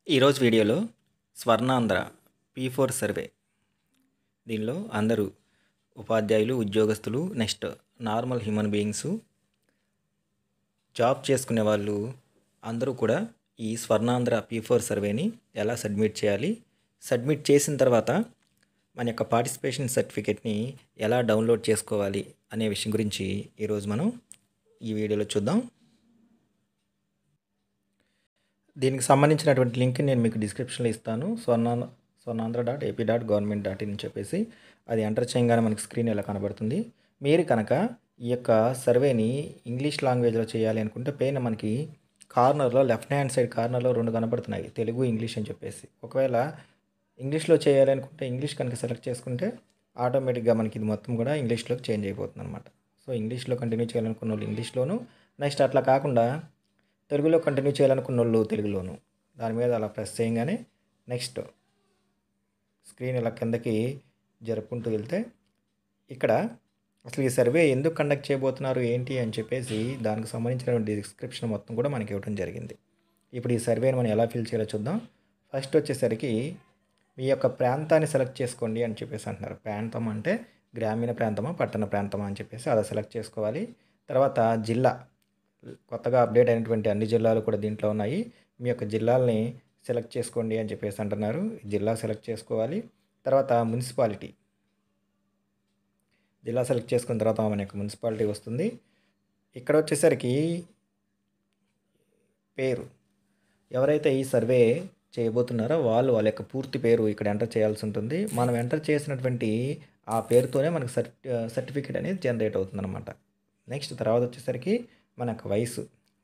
ఈరోజు వీడియోలో Swarnandhra P4 survey. దీనిలో అందరూ ఉపాధ్యాయులు, ఉద్యోగస్తులు, next normal human beings, job చేసుకునే వాళ్ళు అందరూ కూడా ఈ స్వర్ణాంధ్ర P4 సర్వేని ఎలా సబ్మిట్ చేయాలి, సబ్మిట్ చేసిన తర్వాత మన యొక్క పార్టిసిపేషన్ సర్టిఫికేట్ని ఎలా డౌన్లోడ్ చేసుకోవాలి అనే విషయం గురించి ఈరోజు మనం ఈ వీడియోలో చూద్దాం. దీనికి సంబంధించినటువంటి లింక్ నేను మీకు డిస్క్రిప్షన్లో ఇస్తాను. swarnandhra.ap.government.in అని చెప్పేసి అది ఎంటర్ చేయగానే మనకి స్క్రీన్ ఇలా కనబడుతుంది. మీరు కనుక ఈ యొక్క సర్వేని ఇంగ్లీష్ లాంగ్వేజ్లో చేయాలి అనుకుంటే పైన మనకి కార్నర్లో లెఫ్ట్ హ్యాండ్ సైడ్ కార్నర్లో 2 కనబడుతున్నాయి, తెలుగు, ఇంగ్లీష్ అని చెప్పేసి. ఒకవేళ ఇంగ్లీష్లో చేయాలి అనుకుంటే ఇంగ్లీష్ కనుక సెలెక్ట్ చేసుకుంటే ఆటోమేటిక్గా మనకి ఇది మొత్తం కూడా ఇంగ్లీష్లోకి చేంజ్ అయిపోతుంది అనమాట. సో ఇంగ్లీష్లో కంటిన్యూ చేయాలనుకున్న వాళ్ళు ఇంగ్లీష్లోను, నెక్స్ట్ అట్లా కాకుండా తెలుగులో కంటిన్యూ చేయాలనుకున్న వాళ్ళు తెలుగులోను దాని మీద అలా ప్రెస్ చేయగానే నెక్స్ట్ స్క్రీన్ ఇలా కిందకి జరుపుకుంటూ వెళ్తే ఇక్కడ అసలు ఈ సర్వే ఎందుకు కండక్ట్ చేయబోతున్నారు ఏంటి అని చెప్పేసి దానికి సంబంధించినటువంటి డిస్క్రిప్షన్ మొత్తం కూడా మనకి ఇవ్వడం జరిగింది. ఇప్పుడు ఈ సర్వేని మనం ఎలా ఫిల్ చేయాలో చూద్దాం. ఫస్ట్ వచ్చేసరికి మీ యొక్క ప్రాంతాన్ని సెలెక్ట్ చేసుకోండి అని చెప్పేసి అంటున్నారు. ప్రాంతం అంటే గ్రామీణ ప్రాంతమా, పట్టణ ప్రాంతమా అని చెప్పేసి అలా సెలెక్ట్ చేసుకోవాలి. తర్వాత జిల్లా, కొత్తగా అప్డేట్ అయినటువంటి అన్ని జిల్లాలు కూడా దీంట్లో ఉన్నాయి. మీ యొక్క జిల్లాలని సెలెక్ట్ చేసుకోండి అని చెప్పేసి అంటున్నారు. జిల్లా సెలెక్ట్ చేసుకోవాలి. తర్వాత మున్సిపాలిటీ, జిల్లా సెలెక్ట్ చేసుకున్న తర్వాత మన యొక్క మున్సిపాలిటీ వస్తుంది. ఇక్కడ వచ్చేసరికి పేరు, ఎవరైతే ఈ సర్వే చేయబోతున్నారో వాళ్ళ యొక్క పూర్తి పేరు ఇక్కడ ఎంటర్ చేయాల్సి ఉంటుంది. మనం ఎంటర్ చేసినటువంటి ఆ పేరుతోనే మనకు సర్టిఫికేట్ అనేది జనరేట్ అవుతుంది అనమాట. నెక్స్ట్ తర్వాత వచ్చేసరికి మనకు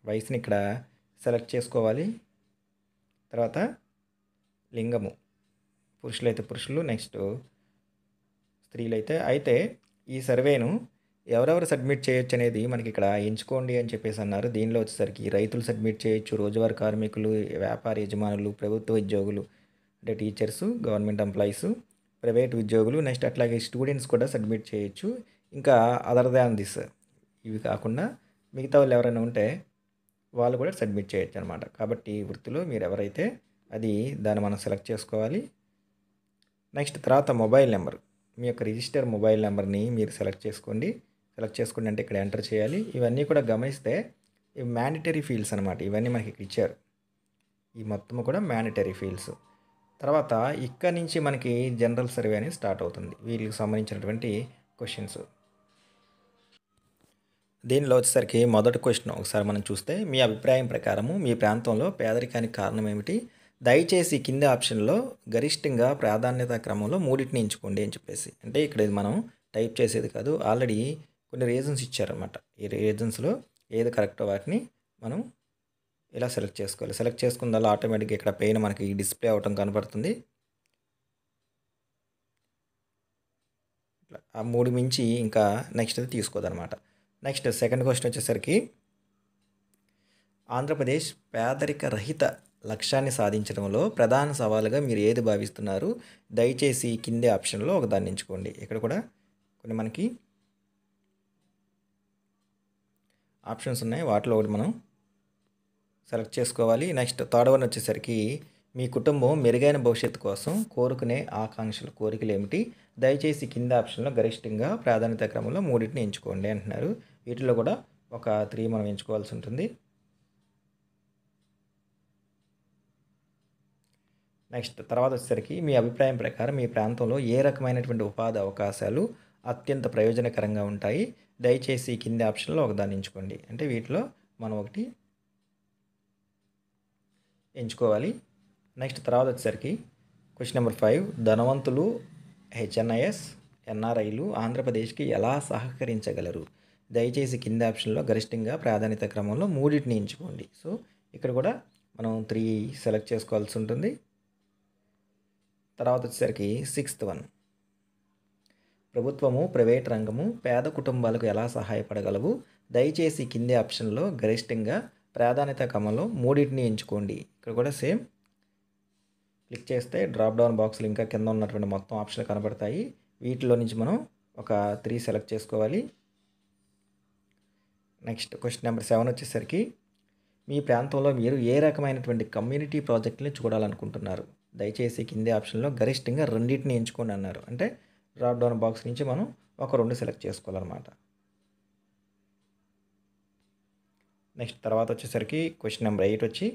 వయసుని ఇక్కడ సెలెక్ట్ చేసుకోవాలి. తర్వాత లింగము, పురుషులైతే పురుషులు, నెక్స్ట్ స్త్రీలైతే ఈ సర్వేను ఎవరెవరు సబ్మిట్ చేయొచ్చు అనేది మనకి ఇక్కడ ఎంచుకోండి అని చెప్పేసి అన్నారు. దీనిలో వచ్చేసరికి రైతులు సబ్మిట్ చేయొచ్చు, రోజువారీ కార్మికులు, వ్యాపార యజమానులు, ప్రభుత్వ ఉద్యోగులు అంటే టీచర్స్, గవర్నమెంట్ ఎంప్లాయీస్, ప్రైవేట్ ఉద్యోగులు, నెక్స్ట్ అట్లాగే స్టూడెంట్స్ కూడా సబ్మిట్ చేయొచ్చు. ఇంకా అదర్ దాన్ దిస్, ఇవి కాకుండా మిగతా వాళ్ళు ఎవరైనా ఉంటే వాళ్ళు కూడా సబ్మిట్ చేయొచ్చు అనమాట. కాబట్టి వృత్తిలో మీరు ఎవరైతే దాన్ని మనం సెలెక్ట్ చేసుకోవాలి. నెక్స్ట్ తర్వాత మొబైల్ నెంబర్, మీ యొక్క రిజిస్టర్ మొబైల్ నెంబర్ని మీరు సెలెక్ట్ చేసుకోండి అంటే ఇక్కడ ఎంటర్ చేయాలి. ఇవన్నీ కూడా గమనిస్తే ఇవి మ్యాండేటరీ ఫీల్డ్స్ అనమాట. ఇవన్నీ మనకి ఇక్కడ ఇచ్చారు. ఈ మొత్తం కూడా మ్యాండేటరీ ఫీల్డ్స్. తర్వాత ఇక్కడ నుంచి మనకి జనరల్ సర్వే అనేది స్టార్ట్ అవుతుంది. వీటికి సంబంధించినటువంటి క్వశ్చన్స్. దీనిలో వచ్చేసరికి మొదటి క్వశ్చన్ ఒకసారి మనం చూస్తే, మీ అభిప్రాయం ప్రకారము మీ ప్రాంతంలో పేదరికానికి కారణం ఏమిటి? దయచేసి కింది ఆప్షన్లో గరిష్టంగా ప్రాధాన్యత క్రమంలో మూడింటిని ఎంచుకోండి అని చెప్పేసి. అంటే ఇక్కడ ఇది మనం టైప్ చేసేది కాదు, ఆల్రెడీ కొన్ని రీజన్స్ ఇచ్చారన్నమాట. ఈ రీజన్స్లో ఏది కరెక్టో వాటిని మనం ఇలా సెలెక్ట్ చేసుకోవాలి. సెలెక్ట్ చేసుకున్న ఆటోమేటిక్గా ఇక్కడ పైన మనకి డిస్ప్లే అవటం కనపడుతుంది. ఆ 3 మించి ఇంకా నెక్స్ట్ తీసుకోదన్నమాట. నెక్స్ట్ సెకండ్ క్వశ్చన్ వచ్చేసరికి, ఆంధ్రప్రదేశ్ పేదరిక రహిత లక్ష్యాన్ని సాధించడంలో ప్రధాన సవాలుగా మీరు ఏది భావిస్తున్నారు? దయచేసి కింది ఆప్షన్లో ఒకదాన్ని ఎంచుకోండి. ఇక్కడ కూడా కొన్ని మనకి ఆప్షన్స్ ఉన్నాయి, వాటిలో ఒకటి మనం సెలెక్ట్ చేసుకోవాలి. నెక్స్ట్ థర్డ్ వన్ వచ్చేసరికి, మీ కుటుంబం మెరుగైన భవిష్యత్తు కోసం కోరుకునే కోరికలు ఏమిటి? దయచేసి కింద ఆప్షన్లో గరిష్టంగా ప్రాధాన్యత క్రమంలో మూడింటిని ఎంచుకోండి అంటున్నారు. వీటిలో కూడా ఒక 3 మనం ఎంచుకోవాల్సి ఉంటుంది. నెక్స్ట్ తర్వాత వచ్చేసరికి, మీ అభిప్రాయం ప్రకారం మీ ప్రాంతంలో ఏ రకమైనటువంటి ఉపాధి అవకాశాలు అత్యంత ప్రయోజనకరంగా ఉంటాయి? దయచేసి కింది ఆప్షన్లో ఒకదాన్ని ఎంచుకోండి. అంటే వీటిలో మనం ఒకటి ఎంచుకోవాలి. నెక్స్ట్ తర్వాత వచ్చేసరికి క్వశ్చన్ నెంబర్ 5, ధనవంతులు, HNIS, NRIలు ఆంధ్రప్రదేశ్కి ఎలా సహకరించగలరు? దయచేసి కింది ఆప్షన్లో గరిష్టంగా ప్రాధాన్యత క్రమంలో మూడింటిని ఎంచుకోండి. సో ఇక్కడ కూడా మనం 3 సెలెక్ట్ చేసుకోవాల్సి ఉంటుంది. తర్వాత వచ్చేసరికి 6th వన్, ప్రభుత్వము, ప్రైవేట్ రంగము పేద కుటుంబాలకు ఎలా సహాయపడగలవు? దయచేసి కింది ఆప్షన్లో గరిష్టంగా ప్రాధాన్యత క్రమంలో మూడింటిని ఎంచుకోండి. ఇక్కడ కూడా సేమ్ క్లిక్ చేస్తే డ్రాప్ డౌన్ బాక్స్లు ఇంకా కింద ఉన్నటువంటి మొత్తం ఆప్షన్లు కనబడతాయి. వీటిలో నుంచి మనం ఒక 3 సెలెక్ట్ చేసుకోవాలి. నెక్స్ట్ క్వశ్చన్ నెంబర్ 7 వచ్చేసరికి, మీ ప్రాంతంలో మీరు ఏ రకమైనటువంటి కమ్యూనిటీ ప్రాజెక్ట్‌ని చూడాలనుకుంటున్నారు? దయచేసి కింది ఆప్షన్‌లో గరిష్టంగా రెండిటిని ఎంచుకోండి అన్నారు. అంటే డ్రాప్ డౌన్ బాక్స్ నుంచి మనం ఒక 2 సెలెక్ట్ చేసుకోవాలన్నమాట. నెక్స్ట్ తర్వాత వచ్చేసరికి క్వెషన్ నెంబర్ 8 వచ్చి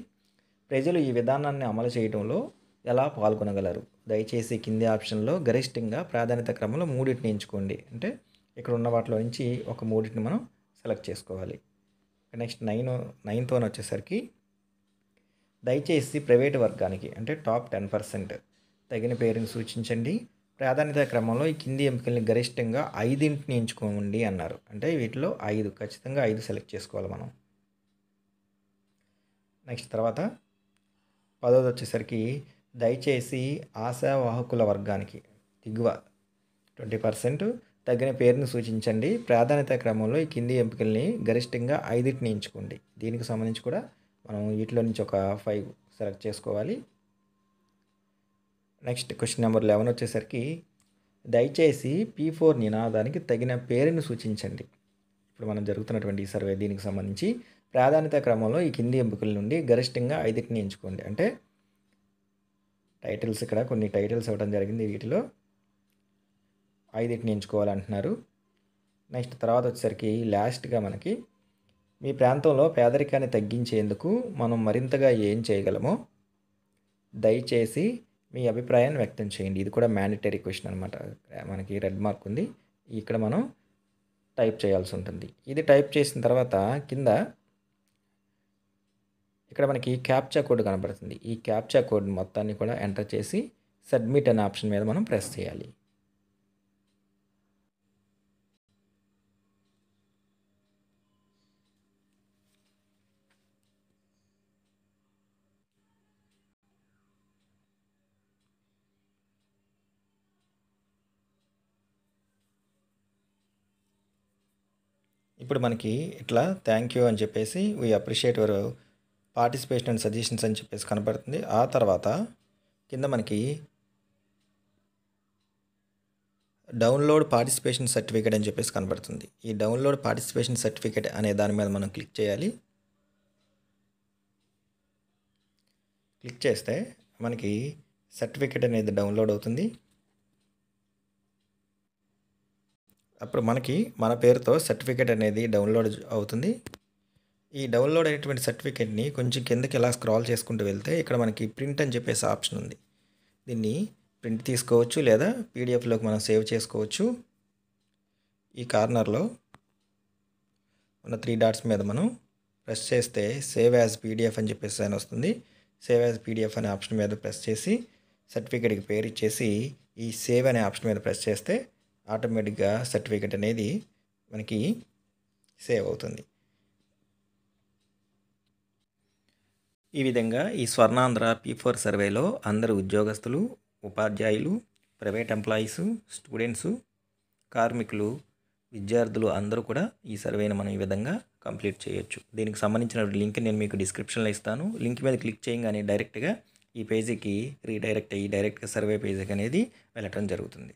ప్రజలు ఈ విధానాన్ని అమలు చేయడంలో ఎలా పాల్గొనగలరు? దయచేసి కింది ఆప్షన్‌లో గరిష్టంగా ప్రాధాన్యత క్రమంలో మూడిటిని ఎంచుకోండి. అంటే ఇక్కడ ఉన్న వాటిలో నుంచి ఒక మూడిటిని మనం సెలెక్ట్ చేసుకోవాలి. నెక్స్ట్ 9th వన్ వచ్చేసరికి దయచేసి ప్రైవేటు వర్గానికి అంటే టాప్ 10% తగిన పేరుని సూచించండి. ప్రాధాన్యత క్రమంలో ఈ కింది ఎంపికల్ని గరిష్టంగా 5ని ఎంచుకోండి అన్నారు. అంటే వీటిలో 5 ఖచ్చితంగా 5 సెలెక్ట్ చేసుకోవాలి మనం. నెక్స్ట్ తర్వాత 10th వచ్చేసరికి దయచేసి ఆశావాహకుల వర్గానికి దిగువ 20% తగిన పేరుని సూచించండి. ప్రాధాన్యత క్రమంలో ఈ కింది ఎంపికల్ని గరిష్టంగా 5ని ఎంచుకోండి. దీనికి సంబంధించి కూడా మనం వీటిలో నుంచి ఒక 5 సెలెక్ట్ చేసుకోవాలి. నెక్స్ట్ క్వశ్చన్ నెంబర్ 11 వచ్చేసరికి దయచేసి P4 నినాదానికి తగిన పేరుని సూచించండి. ఇప్పుడు మనం జరుగుతున్నటువంటి ఈ సర్వే దీనికి సంబంధించి ప్రాధాన్యత క్రమంలో ఈ కింది ఎంపికల నుండి గరిష్టంగా 5ని ఎంచుకోండి. అంటే టైటిల్స్ ఇక్కడ కొన్ని టైటిల్స్ ఇవ్వడం జరిగింది. వీటిలో 5ని ఎంచుకోవాలంటున్నారు. నెక్స్ట్ తర్వాత వచ్చేసరికి లాస్ట్గా మనకి మీ ప్రాంతంలో పేదరికాన్ని తగ్గించేందుకు మనం మరింతగా ఏం చేయగలమో దయచేసి మీ అభిప్రాయాన్ని వ్యక్తం చేయండి. ఇది కూడా మ్యాండేటరీ క్వశ్చన్ అనమాట. మనకి రెడ్ మార్క్ ఉంది. ఇక్కడ మనం టైప్ చేయాల్సి ఉంటుంది. ఇది టైప్ చేసిన తర్వాత కింద ఇక్కడ మనకి క్యాప్చా కోడ్ కనబడుతుంది. ఈ క్యాప్చా కోడ్ మొత్తాన్ని కూడా ఎంటర్ చేసి సబ్మిట్ అనే ఆప్షన్ మీద మనం ప్రెస్ చేయాలి. ఇప్పుడు మనకి ఇట్లా థ్యాంక్ యూ అని చెప్పేసి we appreciate your participation and suggestions అని చెప్పేసి కనపడుతుంది. ఆ తర్వాత కింద మనకి డౌన్లోడ్ పార్టిసిపేషన్ సర్టిఫికేట్ అని చెప్పేసి కనబడుతుంది. ఈ డౌన్లోడ్ పార్టిసిపేషన్ సర్టిఫికేట్ అనే దాని మీద మనం క్లిక్ చేయాలి. క్లిక్ చేస్తే మనకి సర్టిఫికేట్ అనేది డౌన్లోడ్ అవుతుంది. అప్పుడు మనకి మన పేరుతో సర్టిఫికేట్ అనేది డౌన్లోడ్ అవుతుంది. ఈ డౌన్లోడ్ అయినటువంటి సర్టిఫికేట్ని కొంచెం కిందకి ఇలా స్క్రాల్ చేసుకుంటూ వెళ్తే ఇక్కడ మనకి ప్రింట్ అని చెప్పేసి ఆప్షన్ ఉంది. దీన్ని ప్రింట్ తీసుకోవచ్చు లేదా పీడిఎఫ్లోకి మనం సేవ్ చేసుకోవచ్చు. ఈ కార్నర్లో ఉన్న 3 డాట్స్ మీద మనం ప్రెస్ చేస్తే సేవ్ యాజ్ పీడిఎఫ్ అని చెప్పేసి అని వస్తుంది. సేవ్ యాజ్ పీడిఎఫ్ అనే ఆప్షన్ మీద ప్రెస్ చేసి సర్టిఫికేట్కి పేరు ఇచ్చేసి ఈ సేవ్ అనే ఆప్షన్ మీద ప్రెస్ చేస్తే ఆటోమేటిక్గా సర్టిఫికేట్ అనేది మనకి సేవ్ అవుతుంది. ఈ విధంగా ఈ స్వర్ణాంధ్ర P4 సర్వేలో అందరు ఉద్యోగస్తులు, ఉపాధ్యాయులు, ప్రైవేట్ ఎంప్లాయీస్, స్టూడెంట్స్, కార్మికులు, విద్యార్థులు అందరూ కూడా ఈ సర్వేని మనం ఈ విధంగా కంప్లీట్ చేయొచ్చు. దీనికి సంబంధించిన లింక్ నేను మీకు డిస్క్రిప్షన్లో ఇస్తాను. లింక్ మీద క్లిక్ చేయగానే డైరెక్ట్గా ఈ పేజీకి రీడైరెక్ట్ అయ్యి డైరెక్ట్గా సర్వే పేజీకి అనేది వెళ్ళటం జరుగుతుంది.